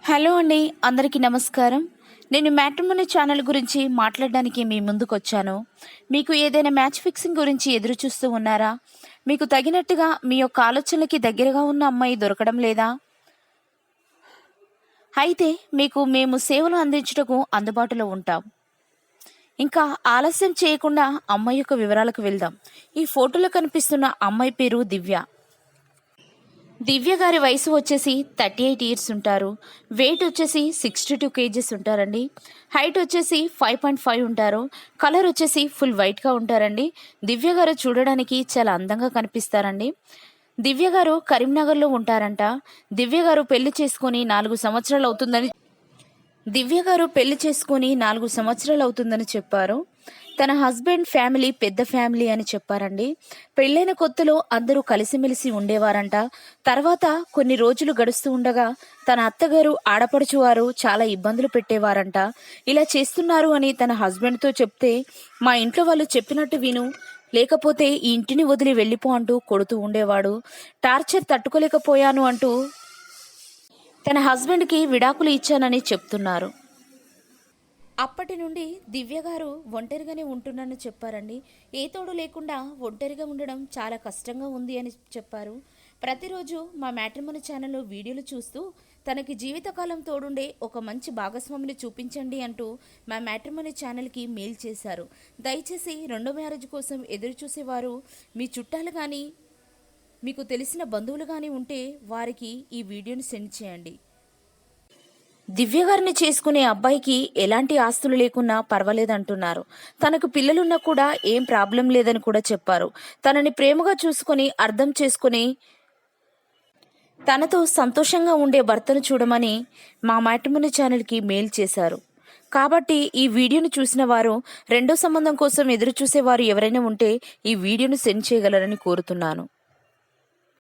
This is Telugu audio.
హలో అండి, అందరికీ నమస్కారం. నేను మ్యాట్రిమోనీ ఛానల్ గురించి మాట్లాడడానికి మీ ముందుకు వచ్చాను. మీకు ఏదైనా మ్యాచ్ ఫిక్సింగ్ గురించి ఎదురు చూస్తూ ఉన్నారా? మీకు తగినట్టుగా మీ యొక్క ఆలోచనలకి దగ్గరగా ఉన్న అమ్మాయి దొరకడం లేదా? అయితే మీకు మేము సేవలు అందించుటకు అందుబాటులో ఉంటాం. ఇంకా ఆలస్యం చేయకుండా అమ్మాయి యొక్క వివరాలకు వెళ్దాం. ఈ ఫోటోలో కనిపిస్తున్న అమ్మాయి పేరు దివ్య. దివ్య గారి వయసు వచ్చేసి 38 ఇయర్స్ ఉంటారు. వెయిట్ వచ్చేసి 62 కేజెస్ ఉంటారండి. హైట్ వచ్చేసి 5.5 ఉంటారు. కలర్ వచ్చేసి ఫుల్ వైట్గా ఉంటారండి. దివ్య గారు చూడడానికి చాలా అందంగా కనిపిస్తారండి. దివ్య గారు కరీంనగర్లో ఉంటారంట. దివ్య గారు పెళ్లి చేసుకొని 4 సంవత్సరాలు అవుతుందని చెప్పారు. తన హస్బెండ్ ఫ్యామిలీ పెద్ద ఫ్యామిలీ అని చెప్పారండి. పెళ్ళైన కొత్తలో అందరూ కలిసిమెలిసి ఉండేవారంట. తర్వాత కొన్ని రోజులు గడుస్తూ ఉండగా తన అత్తగారు ఆడపడుచు వారు చాలా ఇబ్బందులు పెట్టేవారంట. ఇలా చేస్తున్నారు అని తన హస్బెండ్తో చెప్తే, మా ఇంట్లో వాళ్ళు చెప్పినట్టు విను, లేకపోతే ఈ ఇంటిని వదిలి వెళ్ళిపో అంటూ కొడుతూ ఉండేవాడు. టార్చర్ తట్టుకోలేకపోయాను అంటూ తన హస్బెండ్కి విడాకులు ఇచ్చానని చెప్తున్నారు. అప్పటి నుండి దివ్య గారు ఒంటరిగానే ఉంటున్నానని చెప్పారండి. ఏ తోడు లేకుండా ఒంటరిగా ఉండడం చాలా కష్టంగా ఉంది అని చెప్పారు. ప్రతిరోజు మా మ్యాట్రిమోనీ ఛానల్లో వీడియోలు చూస్తూ తనకి జీవితకాలం తోడుండే ఒక మంచి భాగస్వామిని చూపించండి అంటూ మా మ్యాట్రిమోనీ ఛానల్కి మెయిల్ చేశారు. దయచేసి రెండో మ్యారేజ్ కోసం ఎదురు చూసేవారు మీ చుట్టాలు కానీ మీకు తెలిసిన బంధువులు కానీ ఉంటే వారికి ఈ వీడియోని సెండ్ చేయండి. దివ్య గారిని చేసుకునే అబ్బాయికి ఎలాంటి ఆస్తులు లేకున్నా పర్వాలేదంటున్నారు. తనకు పిల్లలున్నా కూడా ఏం ప్రాబ్లం లేదని కూడా చెప్పారు. తనని ప్రేమగా చూసుకొని అర్థం చేసుకుని తనతో సంతోషంగా ఉండే భర్తను చూడమని మా మ్యాట్రిమోనీ ఛానల్కి మెయిల్ చేశారు. కాబట్టి ఈ వీడియోను చూసిన వారు రెండో సంబంధం కోసం ఎదురు చూసేవారు ఎవరైనా ఉంటే ఈ వీడియోను సెండ్ చేయగలరని కోరుతున్నాను.